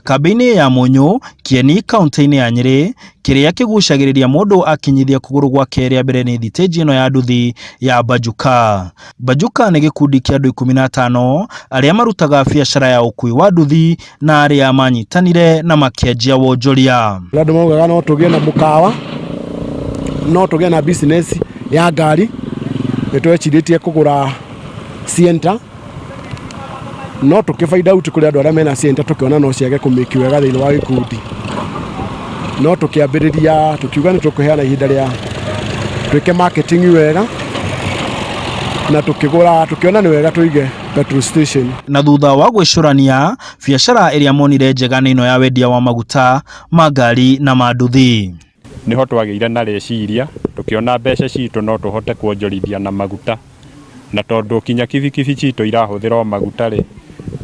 Kambĩ-inĩ ya Munyu, Kieni, kaunti-inĩ ya Nyeri, kĩrĩa kĩgucagĩrĩria mũndũ akinyithia kũgũrũ gwake rĩa mbere nĩ thitĩnji ĩno ya nduthi ya BANJUKA. BANJUKA nĩ gĩkundi kĩa andũ 15 arĩa marutaga biacara ya ũkui wa nduthi na arĩa manyitanire na makĩanjia wonjoria. Andũ maugaga no tũgĩe na mũkawa, no tũgĩe na business ya ngari, nĩtwecirĩtie kũgũra center, no tũkĩbaida out kũrĩ andũ arĩa mena center tũkĩona no ciage kũmĩki wega thĩinĩ wa gĩkundi. No tũkĩambĩrĩria tũkiuga nĩ tũkũheana ihinda rĩa twĩke marketing wega na tũkiona nĩ wega tũige petrol station. Na thutha wa gwĩcũrania, biacara ĩrĩa monire njega nĩ ĩno ya wendia wa maguta, ngari na nduthi. Nĩho twagĩire na rĩciria tũkĩona mbeca citũ no tũhote kuonjorithia na maguta, na tondũ kinya kibikibi citũ irahũthĩra maguta rĩ,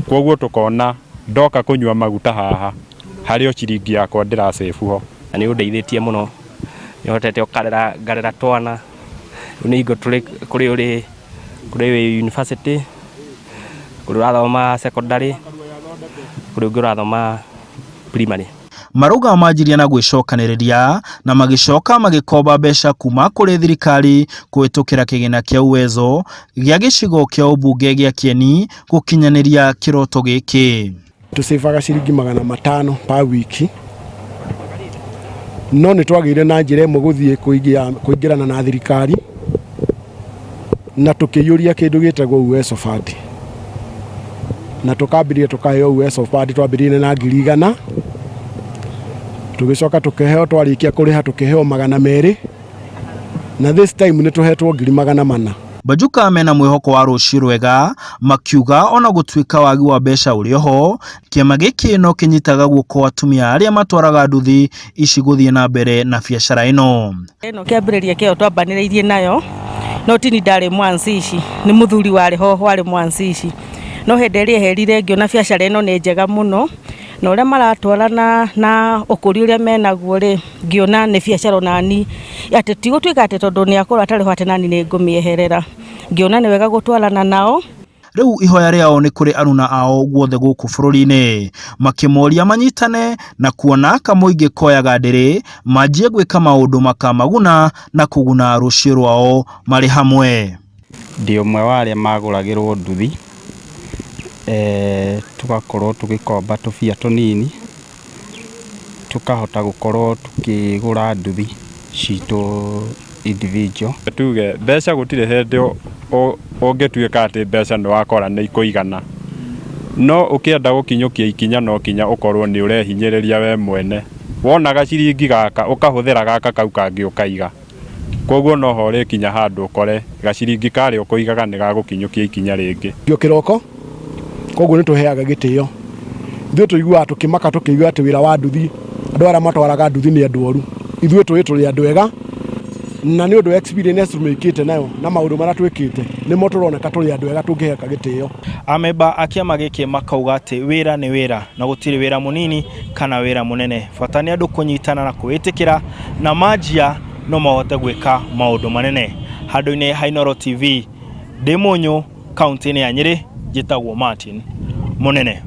koguo tũkona ndoka kũnyua maguta haha harĩ ciringi yakwa ndĩra-save ho. Na nĩ ũndeithĩtie mũno, nĩhotete ngarera twana nĩ ingo tũrĩ kũrĩ university, kũrĩ ũrathoma secondary, kũrĩ ũngĩ ũrathoma primary. Marauga manjirie na gwĩcokanĩrĩria na magĩcoka magĩkomba mbeca kuma kũrĩ thirikari kũhĩtũkĩra kĩgĩna kĩa uwezo gĩa gĩcigo kĩa ũmbunge gĩa Kieni gũkinyanĩria kĩroto gĩkĩ. Tũsĩvaga ciringi 500 per wiki, no nĩ twagĩire na njĩra ĩmwe gũthiĩ kũingĩrana na thirikari na tũkĩiyũria kĩndũ gĩtagwo uwezo fund, na tũkambĩrĩria tũkaheo uwezo fund twambĩrĩire na 100, tũgĩcoka tũkĩheo twarĩkia kũrĩha tũkĩheo 200, na this time nĩ tũhetwo 400. BANJUKA mena mwĩhoko wa rũciũ rwega, makiuga ona gũtuĩka wagi wa mbeca ũrĩ ho, kĩama gĩkĩ no kĩnyitaga guoko atumia arĩa matwaraga nduthi ici gũthiĩ na mbere na biacara ĩno. Ĩno kĩambĩrĩria kĩyo twambanĩrĩirie nayo, no tini ndarĩ mwanzici, nĩ mũthuri warĩ ho warĩ mwanzici, no hĩndĩ ĩrĩa herire ngĩona biacara ĩno nĩ njega mũno, na ũrĩa maratwarana na ũkũri ũrĩa menaguo rĩ, ngĩona nĩ biacara nani atĩ ti gũtuĩka atĩ tondũ nĩ akũrũ atarĩ ho atĩ nani nĩ ngũmĩeherera, ngĩona nĩ wega gũtwarana nao. Rĩu ihoya rĩao nĩ kũrĩ aruna ao guothe gũkũ bũrũri-inĩ, makĩmoria manyitane na kuona kamũingĩ koyaga ndĩrĩ manjie gwĩka maũndũ makamaguna na kũguna rũciũ rwao marĩ hamwe. Ndĩ ũmwe wa arĩa magũragĩrwo nduthi, tugakorwo tũgĩkomba tũbia tũnini tukahota gũkorwo tukĩgũra nduthi citũ individual. Tuge mbeca gũtirĩ hĩndĩ ũngĩtuĩka atĩ mbeca nĩ wakora nĩ ikũigana, no ũkĩenda gũkinyũkia ikinya no kinya ũkorwo nĩ ũrehinyĩrĩria we mwene, wona gaciringi gaka ũkahũthĩra gaka kau kangĩ ũkaiga, koguo no ho ũrĩkinya handũ ũkore gaciringi karĩa ũkũigaga nĩ gagũkinyũkia ikinya rĩngĩ. Kĩroko koguo nĩ tũheaga gĩtĩo, ithuĩ tũiguaga tũkĩmaka tũkĩigua atĩ wĩra wa nduthi, andũ arĩa matwaraga nduthi nĩ andũ oru, ithuĩ tũrĩ andũ ega, na nĩ ũndũ experience tumĩkĩte nayo na maũndũ marĩa twĩkĩte nĩmo tũroneka tũrĩ andũ ega tũngĩheka gĩtĩo. Amemba a kĩama gĩkĩ makauga atĩ wĩra nĩ wĩra na gũtirĩ wĩra mũnini kana wĩra mũnene, bata nĩ andũ kũnyitana na kwĩtĩkĩra na manjia no mahote gwĩka maũndũ manene. Handũ-inĩ ha Inooro TV, ndĩ Munyu, kaunti-inĩ ya Nyeri, njĩtagwo Martin Munene.